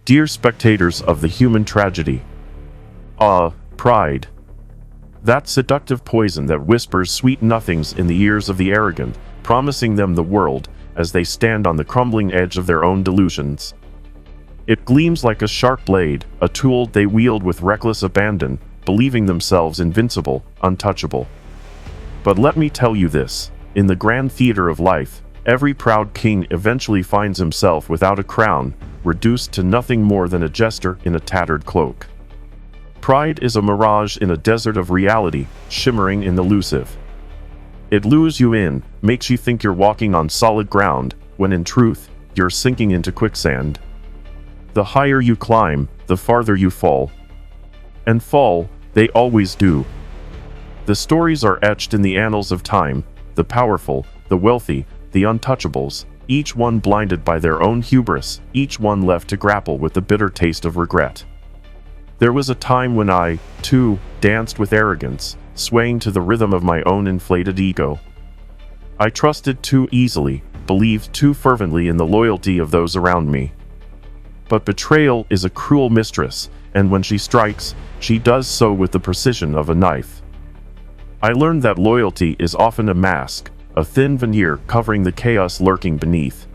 Dear spectators of the human tragedy. Pride. That seductive poison that whispers sweet nothings in the ears of the arrogant, promising them the world as they stand on the crumbling edge of their own delusions. It gleams like a sharp blade, a tool they wield with reckless abandon, believing themselves invincible, untouchable. But let me tell you this, in the grand theater of life, every proud king eventually finds himself without a crown, reduced to nothing more than a jester in a tattered cloak. Pride is a mirage in a desert of reality, shimmering and elusive. It lures you in, makes you think you're walking on solid ground, when in truth, you're sinking into quicksand. The higher you climb, the farther you fall. And fall, they always do. The stories are etched in the annals of time, the powerful, the wealthy, the untouchables, each one blinded by their own hubris, each one left to grapple with the bitter taste of regret. There was a time when I, too, danced with arrogance, swaying to the rhythm of my own inflated ego. I trusted too easily, believed too fervently in the loyalty of those around me. But betrayal is a cruel mistress, and when she strikes, she does so with the precision of a knife. I learned that loyalty is often a mask, a thin veneer covering the chaos lurking beneath.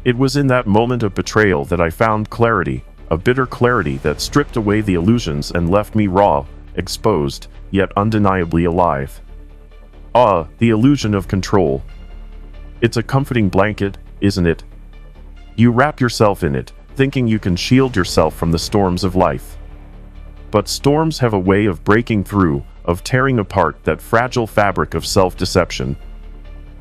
It was in that moment of betrayal that I found clarity, a bitter clarity that stripped away the illusions and left me raw, exposed, yet undeniably alive. The illusion of control. It's a comforting blanket, isn't it? You wrap yourself in it, thinking you can shield yourself from the storms of life. But storms have a way of breaking through, of tearing apart that fragile fabric of self-deception.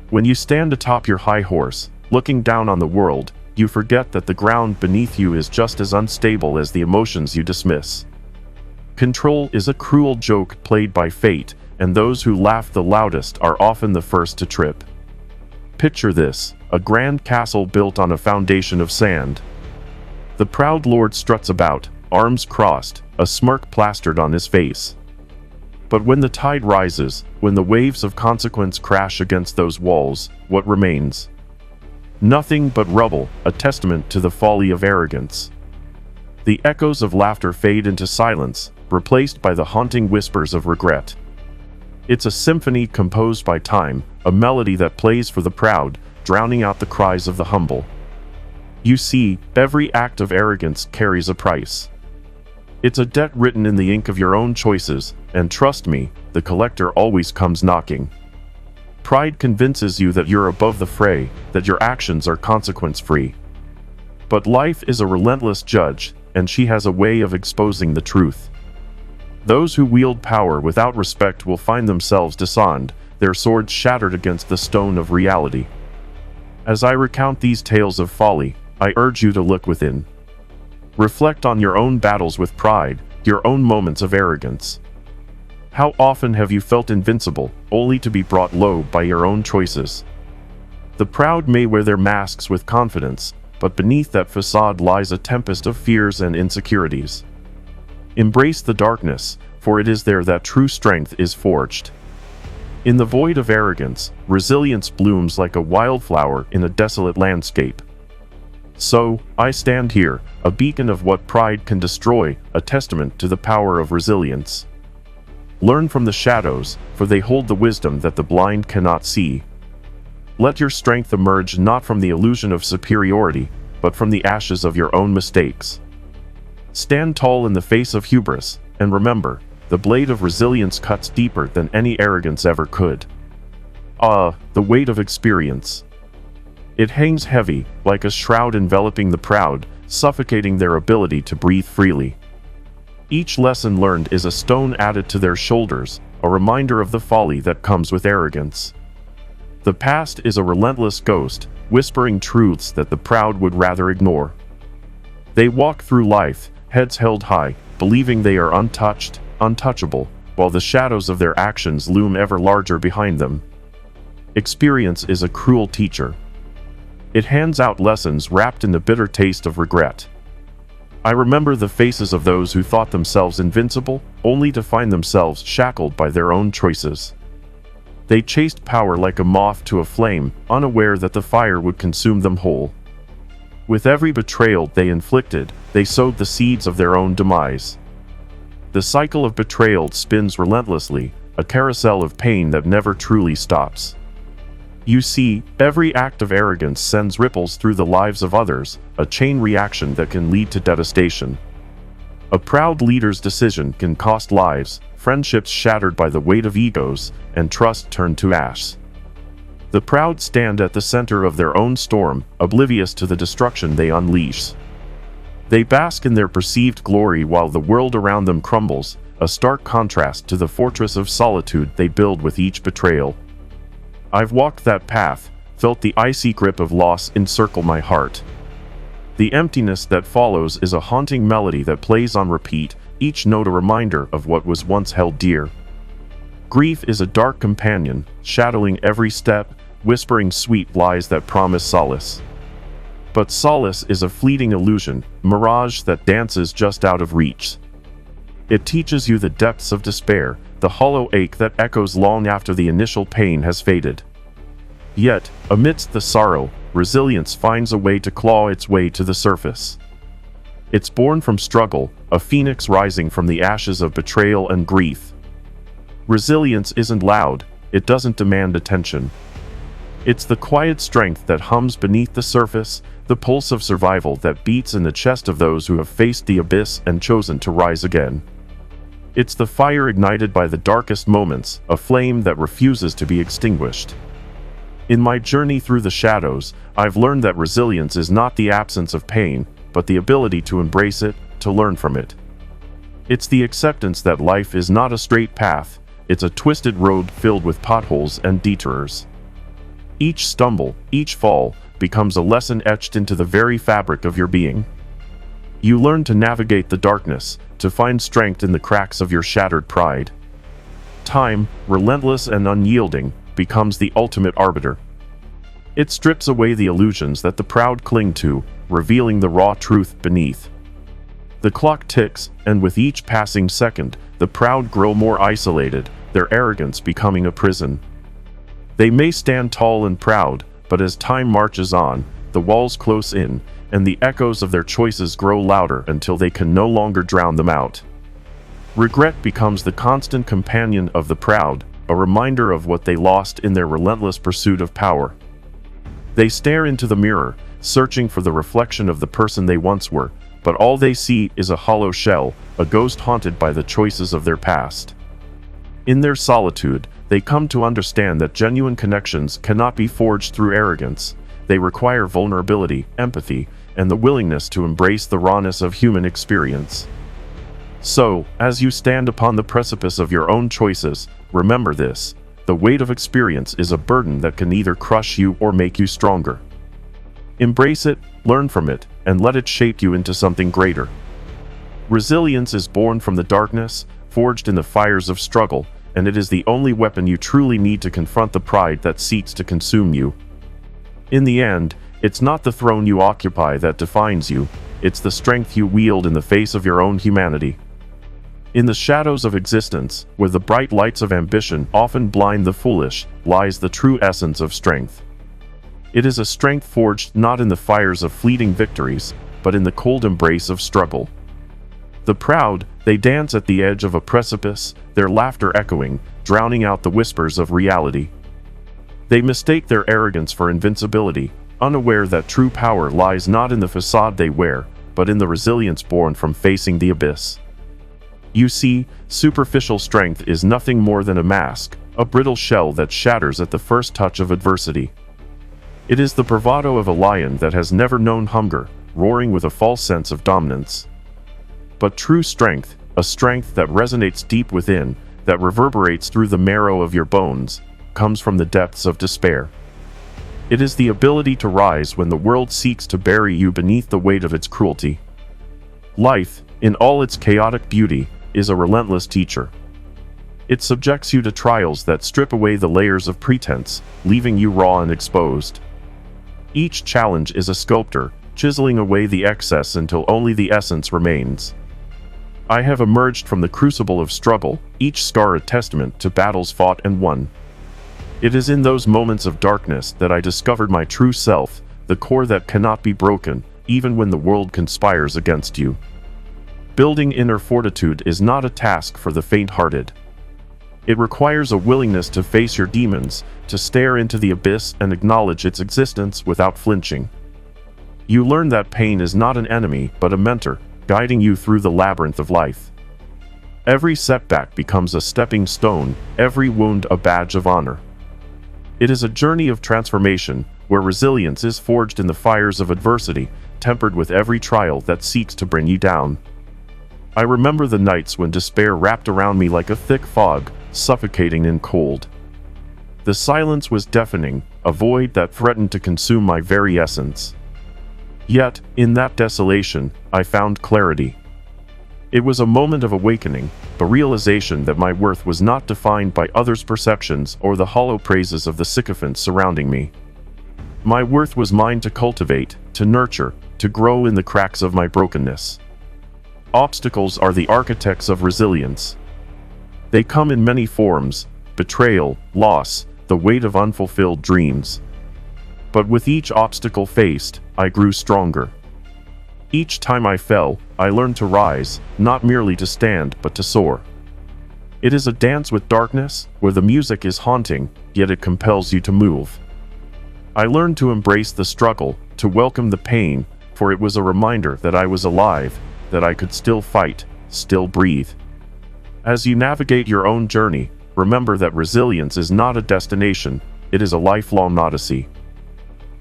When you stand atop your high horse, looking down on the world, you forget that the ground beneath you is just as unstable as the emotions you dismiss. Control is a cruel joke played by fate, and those who laugh the loudest are often the first to trip. Picture this, a grand castle built on a foundation of sand. The proud lord struts about, arms crossed, a smirk plastered on his face. But when the tide rises, when the waves of consequence crash against those walls, what remains? Nothing but rubble, a testament to the folly of arrogance. The echoes of laughter fade into silence, replaced by the haunting whispers of regret. It's a symphony composed by time, a melody that plays for the proud, drowning out the cries of the humble. You see, every act of arrogance carries a price. It's a debt written in the ink of your own choices, and trust me, the collector always comes knocking. Pride convinces you that you're above the fray, that your actions are consequence-free. But life is a relentless judge, and she has a way of exposing the truth. Those who wield power without respect will find themselves disarmed, their swords shattered against the stone of reality. As I recount these tales of folly, I urge you to look within. Reflect on your own battles with pride, your own moments of arrogance. How often have you felt invincible, only to be brought low by your own choices? The proud may wear their masks with confidence, but beneath that facade lies a tempest of fears and insecurities. Embrace the darkness, for it is there that true strength is forged. In the void of arrogance, resilience blooms like a wildflower in a desolate landscape. So, I stand here, a beacon of what pride can destroy, a testament to the power of resilience. Learn from the shadows, for they hold the wisdom that the blind cannot see. Let your strength emerge not from the illusion of superiority, but from the ashes of your own mistakes. Stand tall in the face of hubris, and remember, the blade of resilience cuts deeper than any arrogance ever could. The weight of experience. It hangs heavy, like a shroud enveloping the proud, suffocating their ability to breathe freely. Each lesson learned is a stone added to their shoulders, a reminder of the folly that comes with arrogance. The past is a relentless ghost, whispering truths that the proud would rather ignore. They walk through life, heads held high, believing they are untouched, untouchable, while the shadows of their actions loom ever larger behind them. Experience is a cruel teacher. It hands out lessons wrapped in the bitter taste of regret. I remember the faces of those who thought themselves invincible, only to find themselves shackled by their own choices. They chased power like a moth to a flame, unaware that the fire would consume them whole. With every betrayal they inflicted, they sowed the seeds of their own demise. The cycle of betrayal spins relentlessly, a carousel of pain that never truly stops. You see, every act of arrogance sends ripples through the lives of others, a chain reaction that can lead to devastation. A proud leader's decision can cost lives, friendships shattered by the weight of egos, and trust turned to ash. The proud stand at the center of their own storm, oblivious to the destruction they unleash. They bask in their perceived glory while the world around them crumbles, a stark contrast to the fortress of solitude they build with each betrayal. I've walked that path, felt the icy grip of loss encircle my heart. The emptiness that follows is a haunting melody that plays on repeat, each note a reminder of what was once held dear. Grief is a dark companion, shadowing every step, whispering sweet lies that promise solace. But solace is a fleeting illusion, mirage that dances just out of reach. It teaches you the depths of despair, the hollow ache that echoes long after the initial pain has faded. Yet, amidst the sorrow, resilience finds a way to claw its way to the surface. It's born from struggle, a phoenix rising from the ashes of betrayal and grief. Resilience isn't loud, it doesn't demand attention. It's the quiet strength that hums beneath the surface, the pulse of survival that beats in the chest of those who have faced the abyss and chosen to rise again. It's the fire ignited by the darkest moments, a flame that refuses to be extinguished. In my journey through the shadows, I've learned that resilience is not the absence of pain, but the ability to embrace it, to learn from it. It's the acceptance that life is not a straight path, it's a twisted road filled with potholes and detours. Each stumble, each fall, becomes a lesson etched into the very fabric of your being. You learn to navigate the darkness, to find strength in the cracks of your shattered pride. Time, relentless and unyielding, becomes the ultimate arbiter. It strips away the illusions that the proud cling to, revealing the raw truth beneath. The clock ticks, and with each passing second, the proud grow more isolated, their arrogance becoming a prison. They may stand tall and proud, but as time marches on, the walls close in, and the echoes of their choices grow louder until they can no longer drown them out. Regret becomes the constant companion of the proud, a reminder of what they lost in their relentless pursuit of power. They stare into the mirror, searching for the reflection of the person they once were, but all they see is a hollow shell, a ghost haunted by the choices of their past. In their solitude, they come to understand that genuine connections cannot be forged through arrogance. They require vulnerability, empathy, and the willingness to embrace the rawness of human experience. So, as you stand upon the precipice of your own choices, remember this: the weight of experience is a burden that can either crush you or make you stronger. Embrace it, learn from it, and let it shape you into something greater. Resilience is born from the darkness, forged in the fires of struggle, and it is the only weapon you truly need to confront the pride that seeks to consume you. In the end, it's not the throne you occupy that defines you, it's the strength you wield in the face of your own humanity. In the shadows of existence, where the bright lights of ambition often blind the foolish, lies the true essence of strength. It is a strength forged not in the fires of fleeting victories, but in the cold embrace of struggle. The proud, they dance at the edge of a precipice, their laughter echoing, drowning out the whispers of reality. They mistake their arrogance for invincibility, unaware that true power lies not in the facade they wear, but in the resilience born from facing the abyss. You see, superficial strength is nothing more than a mask, a brittle shell that shatters at the first touch of adversity. It is the bravado of a lion that has never known hunger, roaring with a false sense of dominance. But true strength, a strength that resonates deep within, that reverberates through the marrow of your bones, comes from the depths of despair. It is the ability to rise when the world seeks to bury you beneath the weight of its cruelty. Life, in all its chaotic beauty, is a relentless teacher. It subjects you to trials that strip away the layers of pretense, leaving you raw and exposed. Each challenge is a sculptor, chiseling away the excess until only the essence remains. I have emerged from the crucible of struggle, each scar a testament to battles fought and won. It is in those moments of darkness that I discovered my true self, the core that cannot be broken, even when the world conspires against you. Building inner fortitude is not a task for the faint-hearted. It requires a willingness to face your demons, to stare into the abyss and acknowledge its existence without flinching. You learn that pain is not an enemy, but a mentor, guiding you through the labyrinth of life. Every setback becomes a stepping stone, every wound a badge of honor. It is a journey of transformation, where resilience is forged in the fires of adversity, tempered with every trial that seeks to bring you down. I remember the nights when despair wrapped around me like a thick fog, suffocating in cold. The silence was deafening, a void that threatened to consume my very essence. Yet, in that desolation, I found clarity. It was a moment of awakening, a realization that my worth was not defined by others' perceptions or the hollow praises of the sycophants surrounding me. My worth was mine to cultivate, to nurture, to grow in the cracks of my brokenness. Obstacles are the architects of resilience. They come in many forms: betrayal, loss, the weight of unfulfilled dreams. But with each obstacle faced, I grew stronger. Each time I fell, I learned to rise, not merely to stand, but to soar. It is a dance with darkness, where the music is haunting, yet it compels you to move. I learned to embrace the struggle, to welcome the pain, for it was a reminder that I was alive, that I could still fight, still breathe. As you navigate your own journey, remember that resilience is not a destination, it is a lifelong odyssey.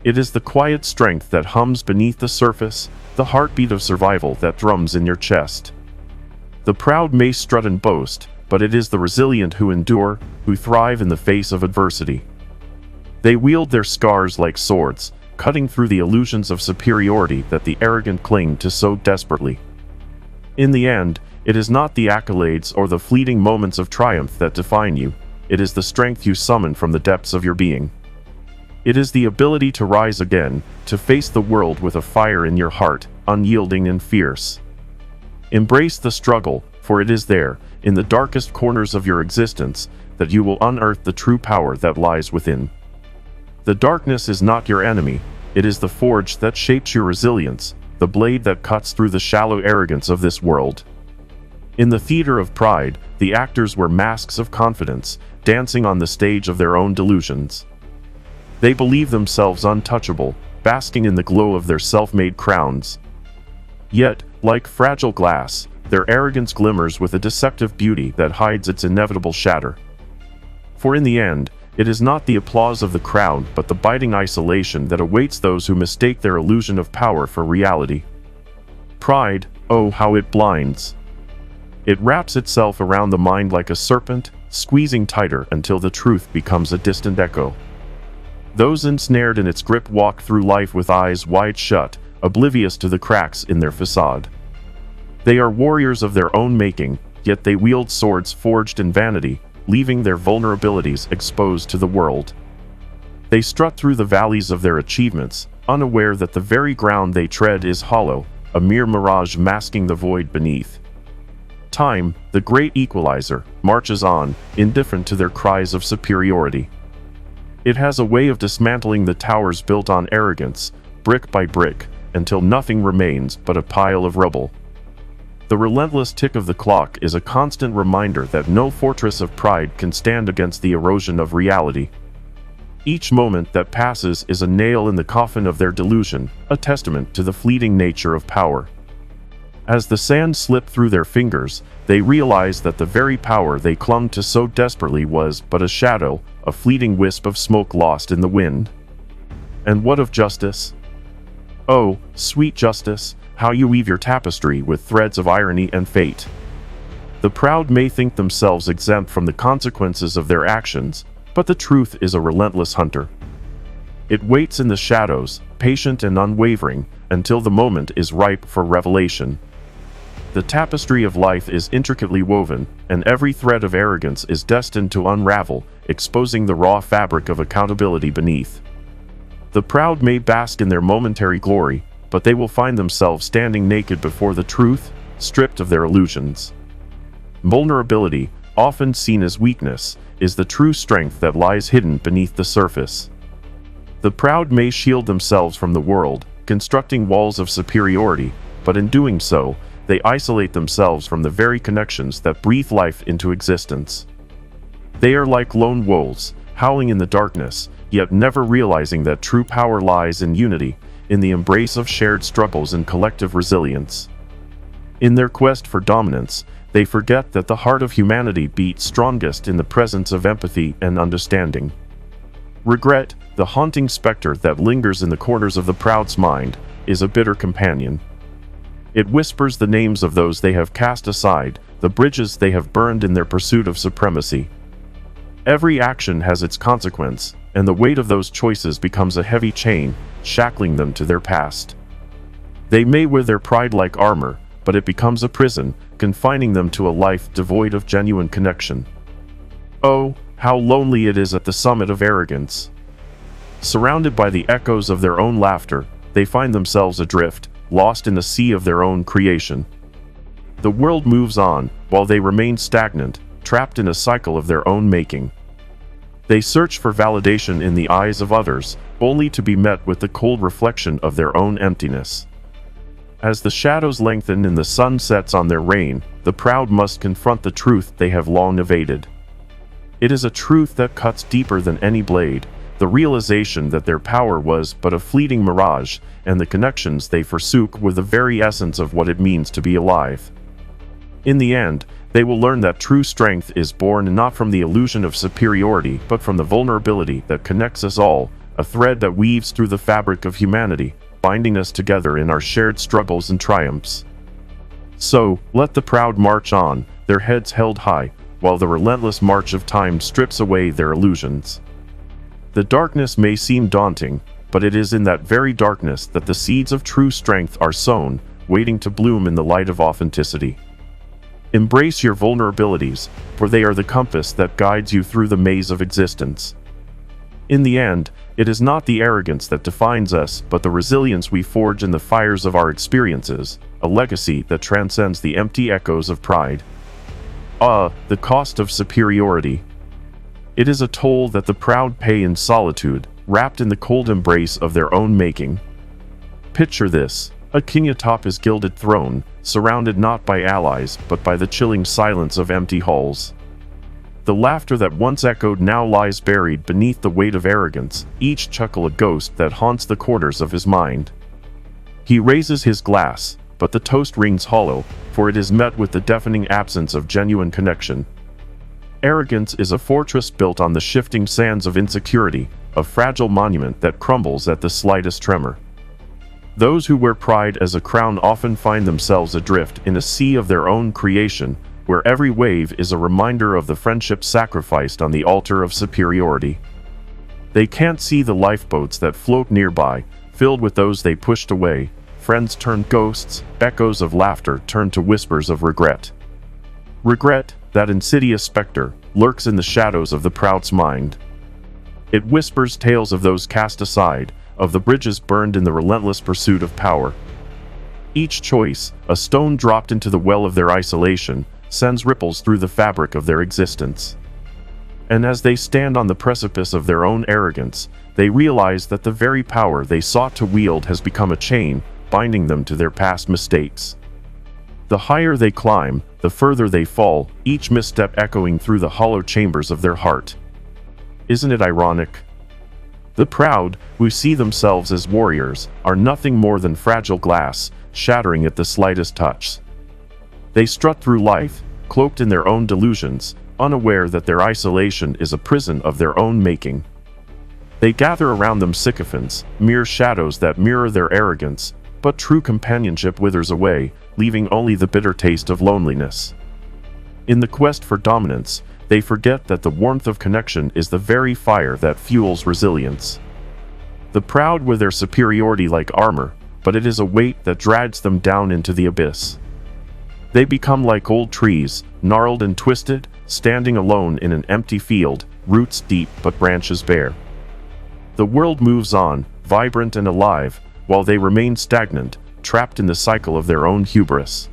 It is the quiet strength that hums beneath the surface, the heartbeat of survival that drums in your chest. The proud may strut and boast, but it is the resilient who endure, who thrive in the face of adversity. They wield their scars like swords, cutting through the illusions of superiority that the arrogant cling to so desperately. In the end, it is not the accolades or the fleeting moments of triumph that define you, it is the strength you summon from the depths of your being. It is the ability to rise again, to face the world with a fire in your heart, unyielding and fierce. Embrace the struggle, for it is there, in the darkest corners of your existence, that you will unearth the true power that lies within. The darkness is not your enemy, it is the forge that shapes your resilience, the blade that cuts through the shallow arrogance of this world. In the theater of pride, the actors wear masks of confidence, dancing on the stage of their own delusions. They believe themselves untouchable, basking in the glow of their self-made crowns. Yet, like fragile glass, their arrogance glimmers with a deceptive beauty that hides its inevitable shatter. For in the end, it is not the applause of the crowd but the biting isolation that awaits those who mistake their illusion of power for reality. Pride, oh how it blinds! It wraps itself around the mind like a serpent, squeezing tighter until the truth becomes a distant echo. Those ensnared in its grip walk through life with eyes wide shut, oblivious to the cracks in their facade. They are warriors of their own making, yet they wield swords forged in vanity, leaving their vulnerabilities exposed to the world. They strut through the valleys of their achievements, unaware that the very ground they tread is hollow, a mere mirage masking the void beneath. Time, the great equalizer, marches on, indifferent to their cries of superiority. It has a way of dismantling the towers built on arrogance, brick by brick, until nothing remains but a pile of rubble. The relentless tick of the clock is a constant reminder that no fortress of pride can stand against the erosion of reality. Each moment that passes is a nail in the coffin of their delusion, a testament to the fleeting nature of power. As the sand slipped through their fingers, they realized that the very power they clung to so desperately was but a shadow, a fleeting wisp of smoke lost in the wind. And what of justice? Oh, sweet justice, how you weave your tapestry with threads of irony and fate. The proud may think themselves exempt from the consequences of their actions, but the truth is a relentless hunter. It waits in the shadows, patient and unwavering, until the moment is ripe for revelation. The tapestry of life is intricately woven, and every thread of arrogance is destined to unravel, exposing the raw fabric of accountability beneath. The proud may bask in their momentary glory, but they will find themselves standing naked before the truth, stripped of their illusions. Vulnerability, often seen as weakness, is the true strength that lies hidden beneath the surface. The proud may shield themselves from the world, constructing walls of superiority, but in doing so, they isolate themselves from the very connections that breathe life into existence. They are like lone wolves, howling in the darkness, yet never realizing that true power lies in unity, in the embrace of shared struggles and collective resilience. In their quest for dominance, they forget that the heart of humanity beats strongest in the presence of empathy and understanding. Regret, the haunting specter that lingers in the corners of the proud's mind, is a bitter companion. It whispers the names of those they have cast aside, the bridges they have burned in their pursuit of supremacy. Every action has its consequence, and the weight of those choices becomes a heavy chain, shackling them to their past. They may wear their pride like armor, but it becomes a prison, confining them to a life devoid of genuine connection. Oh, how lonely it is at the summit of arrogance! Surrounded by the echoes of their own laughter, they find themselves adrift, lost in the sea of their own creation. The world moves on, while they remain stagnant, trapped in a cycle of their own making. They search for validation in the eyes of others, only to be met with the cold reflection of their own emptiness. As the shadows lengthen and the sun sets on their reign, the proud must confront the truth they have long evaded. It is a truth that cuts deeper than any blade, the realization that their power was but a fleeting mirage, and the connections they forsook were the very essence of what it means to be alive. In the end, they will learn that true strength is born not from the illusion of superiority but from the vulnerability that connects us all, a thread that weaves through the fabric of humanity, binding us together in our shared struggles and triumphs. So, let the proud march on, their heads held high, while the relentless march of time strips away their illusions. The darkness may seem daunting, but it is in that very darkness that the seeds of true strength are sown, waiting to bloom in the light of authenticity. Embrace your vulnerabilities, for they are the compass that guides you through the maze of existence. In the end, it is not the arrogance that defines us, but the resilience we forge in the fires of our experiences, a legacy that transcends the empty echoes of pride. The cost of superiority. It is a toll that the proud pay in solitude, wrapped in the cold embrace of their own making. Picture this: a king atop his gilded throne, surrounded not by allies but by the chilling silence of empty halls. The laughter that once echoed now lies buried beneath the weight of arrogance, each chuckle a ghost that haunts the corners of his mind. He raises his glass, but the toast rings hollow, for it is met with the deafening absence of genuine connection. Arrogance is a fortress built on the shifting sands of insecurity, a fragile monument that crumbles at the slightest tremor. Those who wear pride as a crown often find themselves adrift in a sea of their own creation, where every wave is a reminder of the friendship sacrificed on the altar of superiority. They can't see the lifeboats that float nearby, filled with those they pushed away. Friends turn ghosts, echoes of laughter turn to whispers of regret. Regret, that insidious specter, lurks in the shadows of the proud's mind. It whispers tales of those cast aside, of the bridges burned in the relentless pursuit of power. Each choice, a stone dropped into the well of their isolation, sends ripples through the fabric of their existence. And as they stand on the precipice of their own arrogance, they realize that the very power they sought to wield has become a chain, binding them to their past mistakes. The higher they climb, the further they fall, each misstep echoing through the hollow chambers of their heart. Isn't it ironic? The proud, who see themselves as warriors, are nothing more than fragile glass, shattering at the slightest touch. They strut through life, cloaked in their own delusions, unaware that their isolation is a prison of their own making. They gather around them sycophants, mere shadows that mirror their arrogance, but true companionship withers away, leaving only the bitter taste of loneliness. In the quest for dominance, they forget that the warmth of connection is the very fire that fuels resilience. The proud wear their superiority like armor, but it is a weight that drags them down into the abyss. They become like old trees, gnarled and twisted, standing alone in an empty field, roots deep but branches bare. The world moves on, vibrant and alive, while they remain stagnant, trapped in the cycle of their own hubris.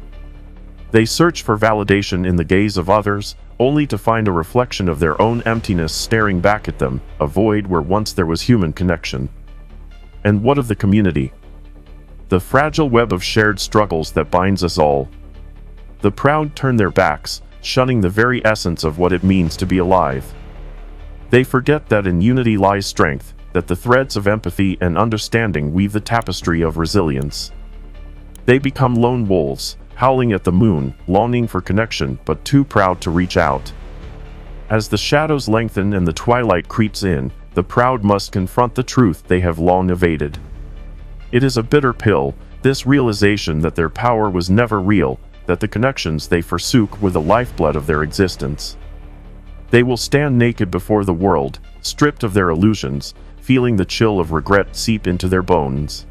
They search for validation in the gaze of others, only to find a reflection of their own emptiness staring back at them, a void where once there was human connection. And what of the community? the fragile web of shared struggles that binds us all. The proud turn their backs, shunning the very essence of what it means to be alive. They forget that in unity lies strength, that the threads of empathy and understanding weave the tapestry of resilience. They become lone wolves, howling at the moon, longing for connection but too proud to reach out. As the shadows lengthen and the twilight creeps in, the proud must confront the truth they have long evaded. It is a bitter pill, this realization that their power was never real, that the connections they forsook were the lifeblood of their existence. They will stand naked before the world, stripped of their illusions, feeling the chill of regret seep into their bones.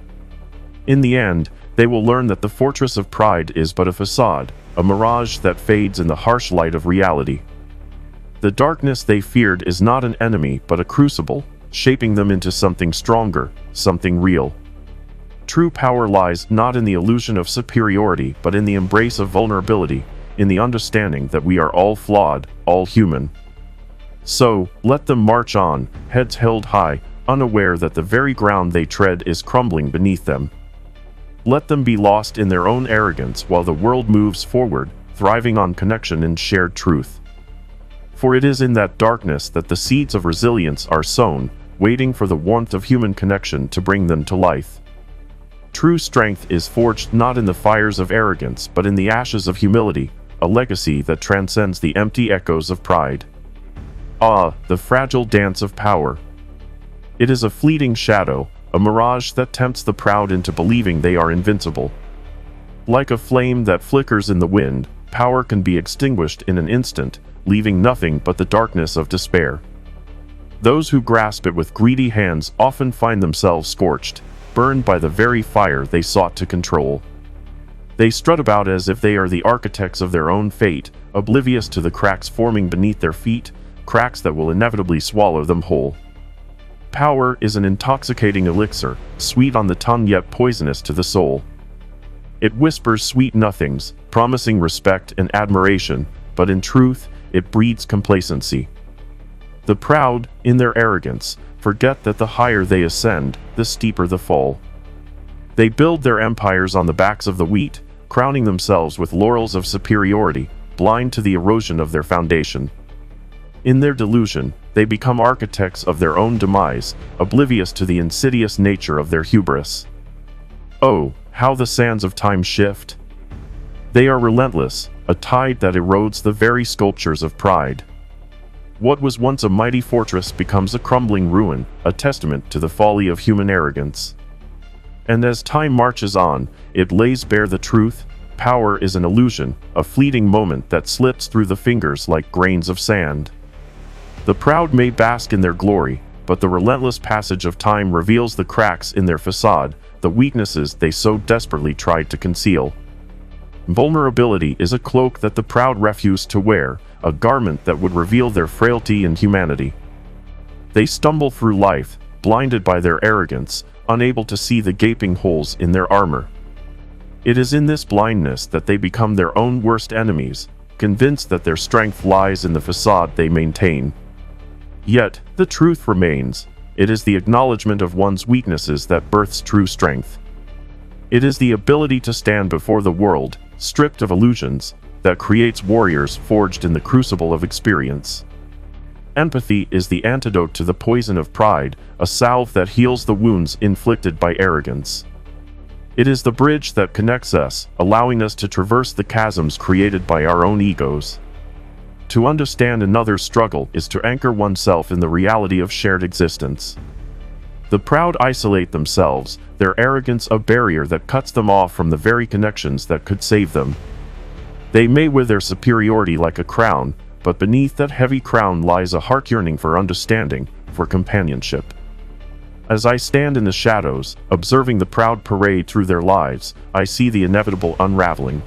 In the end, they will learn that the fortress of pride is but a facade, a mirage that fades in the harsh light of reality. The darkness they feared is not an enemy but a crucible, shaping them into something stronger, something real. True power lies not in the illusion of superiority but in the embrace of vulnerability, in the understanding that we are all flawed, all human. So, let them march on, heads held high, unaware that the very ground they tread is crumbling beneath them. Let them be lost in their own arrogance while the world moves forward, thriving on connection and shared truth. For it is in that darkness that the seeds of resilience are sown, waiting for the warmth of human connection to bring them to life. True strength is forged not in the fires of arrogance but in the ashes of humility, a legacy that transcends the empty echoes of pride. Ah, the fragile dance of power. It is a fleeting shadow, a mirage that tempts the proud into believing they are invincible. Like a flame that flickers in the wind, power can be extinguished in an instant, leaving nothing but the darkness of despair. Those who grasp it with greedy hands often find themselves scorched, burned by the very fire they sought to control. They strut about as if they are the architects of their own fate, oblivious to the cracks forming beneath their feet, cracks that will inevitably swallow them whole. Power is an intoxicating elixir, sweet on the tongue yet poisonous to the soul. It whispers sweet nothings, promising respect and admiration, but in truth, it breeds complacency. The proud, in their arrogance, forget that the higher they ascend, the steeper the fall. They build their empires on the backs of the weak, crowning themselves with laurels of superiority, blind to the erosion of their foundation. In their delusion, they become architects of their own demise, oblivious to the insidious nature of their hubris. Oh, how the sands of time shift! They are relentless, a tide that erodes the very sculptures of pride. What was once a mighty fortress becomes a crumbling ruin, a testament to the folly of human arrogance. And as time marches on, it lays bare the truth: power is an illusion, a fleeting moment that slips through the fingers like grains of sand. The proud may bask in their glory, but the relentless passage of time reveals the cracks in their facade, the weaknesses they so desperately tried to conceal. Vulnerability is a cloak that the proud refuse to wear, a garment that would reveal their frailty and humanity. They stumble through life, blinded by their arrogance, unable to see the gaping holes in their armor. It is in this blindness that they become their own worst enemies, convinced that their strength lies in the facade they maintain. Yet, the truth remains: it is the acknowledgement of one's weaknesses that births true strength. It is the ability to stand before the world, stripped of illusions, that creates warriors forged in the crucible of experience. Empathy is the antidote to the poison of pride, a salve that heals the wounds inflicted by arrogance. It is the bridge that connects us, allowing us to traverse the chasms created by our own egos. To understand another's struggle is to anchor oneself in the reality of shared existence. The proud isolate themselves, their arrogance a barrier that cuts them off from the very connections that could save them. They may wear their superiority like a crown, but beneath that heavy crown lies a heart yearning for understanding, for companionship. As I stand in the shadows, observing the proud parade through their lives, I see the inevitable unraveling.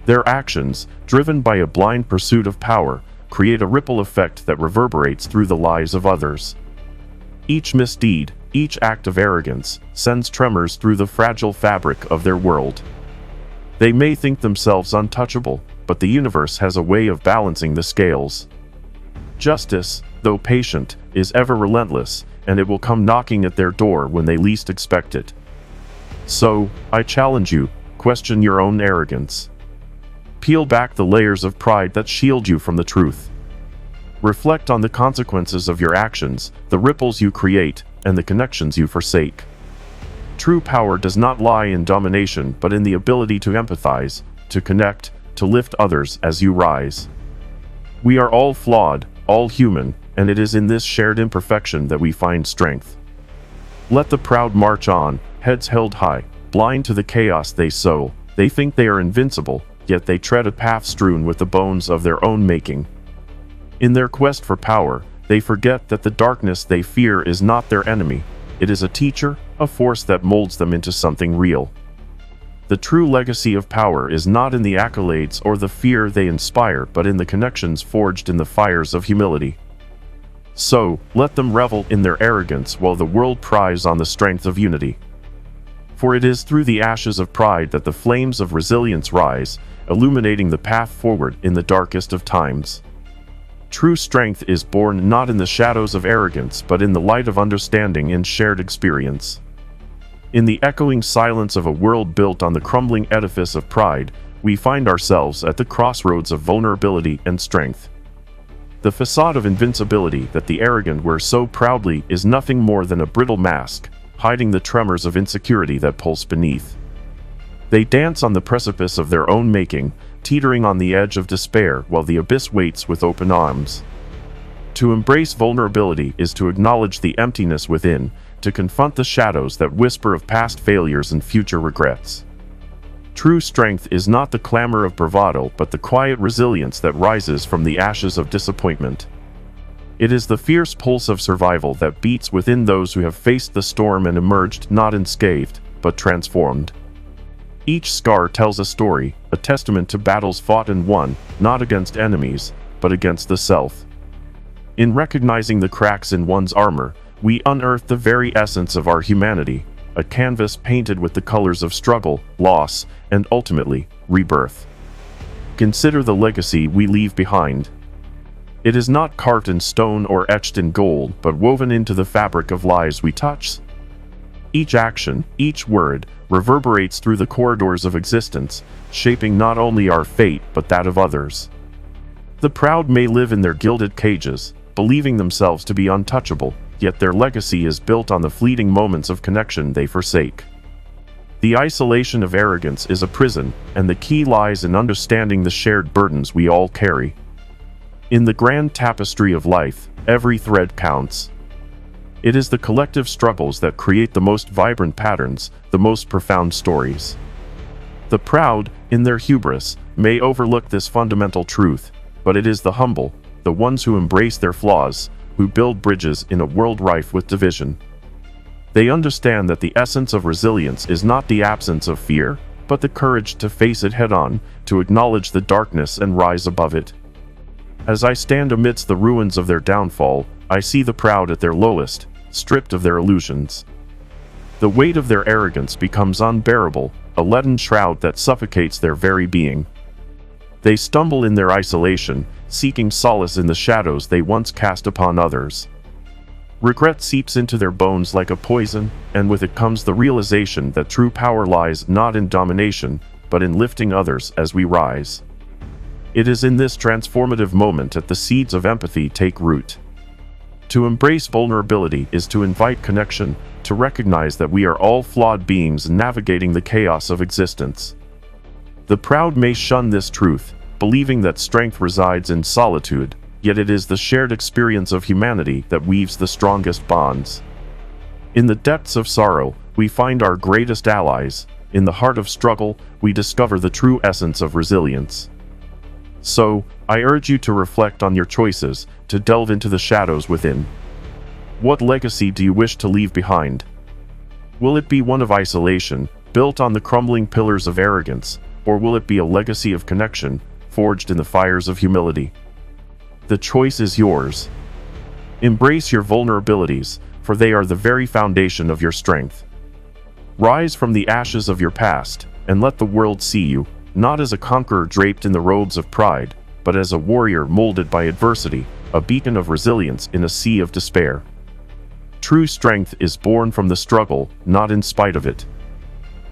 Their actions, driven by a blind pursuit of power, create a ripple effect that reverberates through the lives of others. Each misdeed, each act of arrogance, sends tremors through the fragile fabric of their world. They may think themselves untouchable, but the universe has a way of balancing the scales. Justice, though patient, is ever relentless, and it will come knocking at their door when they least expect it. So, I challenge you, question your own arrogance. Peel back the layers of pride that shield you from the truth. Reflect on the consequences of your actions, the ripples you create, and the connections you forsake. True power does not lie in domination, but in the ability to empathize, to connect, to lift others as you rise. We are all flawed, all human, and it is in this shared imperfection that we find strength. Let the proud march on, heads held high, blind to the chaos they sow. They think they are invincible, yet they tread a path strewn with the bones of their own making. In their quest for power, they forget that the darkness they fear is not their enemy. It is a teacher, a force that molds them into something real. The true legacy of power is not in the accolades or the fear they inspire, but in the connections forged in the fires of humility. So, let them revel in their arrogance while the world prides on the strength of unity. For it is through the ashes of pride that the flames of resilience rise, illuminating the path forward in the darkest of times. True strength is born not in the shadows of arrogance, but in the light of understanding and shared experience. In the echoing silence of a world built on the crumbling edifice of pride, we find ourselves at the crossroads of vulnerability and strength. The facade of invincibility that the arrogant wear so proudly is nothing more than a brittle mask, hiding the tremors of insecurity that pulse beneath. They dance on the precipice of their own making, teetering on the edge of despair while the abyss waits with open arms. To embrace vulnerability is to acknowledge the emptiness within, to confront the shadows that whisper of past failures and future regrets. True strength is not the clamor of bravado, but the quiet resilience that rises from the ashes of disappointment. It is the fierce pulse of survival that beats within those who have faced the storm and emerged not unscathed, but transformed. Each scar tells a story, a testament to battles fought and won, not against enemies, but against the self. In recognizing the cracks in one's armor, we unearth the very essence of our humanity, a canvas painted with the colors of struggle, loss, and ultimately, rebirth. Consider the legacy we leave behind. It is not carved in stone or etched in gold, but woven into the fabric of lives we touch. Each action, each word, reverberates through the corridors of existence, shaping not only our fate but that of others. The proud may live in their gilded cages, believing themselves to be untouchable, yet their legacy is built on the fleeting moments of connection they forsake. The isolation of arrogance is a prison, and the key lies in understanding the shared burdens we all carry. In the grand tapestry of life, every thread counts. It is the collective struggles that create the most vibrant patterns, the most profound stories. The proud, in their hubris, may overlook this fundamental truth, but it is the humble, the ones who embrace their flaws, who build bridges in a world rife with division. They understand that the essence of resilience is not the absence of fear, but the courage to face it head-on, to acknowledge the darkness and rise above it. As I stand amidst the ruins of their downfall, I see the proud at their lowest, stripped of their illusions. The weight of their arrogance becomes unbearable, a leaden shroud that suffocates their very being. They stumble in their isolation, seeking solace in the shadows they once cast upon others. Regret seeps into their bones like a poison, and with it comes the realization that true power lies not in domination, but in lifting others as we rise. It is in this transformative moment that the seeds of empathy take root. To embrace vulnerability is to invite connection, to recognize that we are all flawed beings navigating the chaos of existence. The proud may shun this truth, believing that strength resides in solitude, yet it is the shared experience of humanity that weaves the strongest bonds. In the depths of sorrow, we find our greatest allies. In the heart of struggle, we discover the true essence of resilience. So, I urge you to reflect on your choices, to delve into the shadows within. What legacy do you wish to leave behind? Will it be one of isolation, built on the crumbling pillars of arrogance, or will it be a legacy of connection, forged in the fires of humility? The choice is yours. Embrace your vulnerabilities, for they are the very foundation of your strength. Rise from the ashes of your past, and let the world see you, not as a conqueror draped in the robes of pride, but as a warrior molded by adversity, a beacon of resilience in a sea of despair. True strength is born from the struggle, not in spite of it.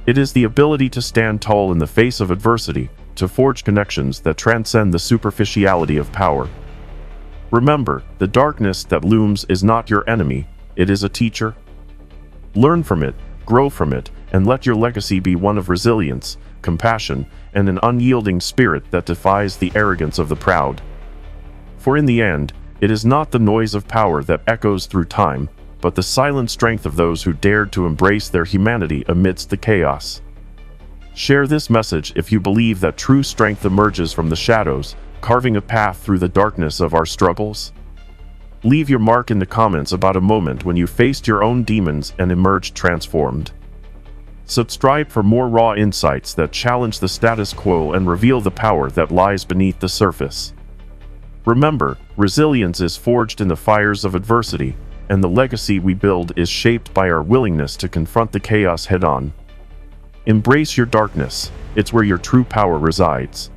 It is the ability to stand tall in the face of adversity, to forge connections that transcend the superficiality of power. Remember, the darkness that looms is not your enemy, it is a teacher. Learn from it, grow from it, and let your legacy be one of resilience, compassion, and an unyielding spirit that defies the arrogance of the proud. For in the end, it is not the noise of power that echoes through time, but the silent strength of those who dared to embrace their humanity amidst the chaos. Share this message if you believe that true strength emerges from the shadows, carving a path through the darkness of our struggles. Leave your mark in the comments about a moment when you faced your own demons and emerged transformed. Subscribe for more raw insights that challenge the status quo and reveal the power that lies beneath the surface. Remember, resilience is forged in the fires of adversity, and the legacy we build is shaped by our willingness to confront the chaos head-on. Embrace your darkness, it's where your true power resides.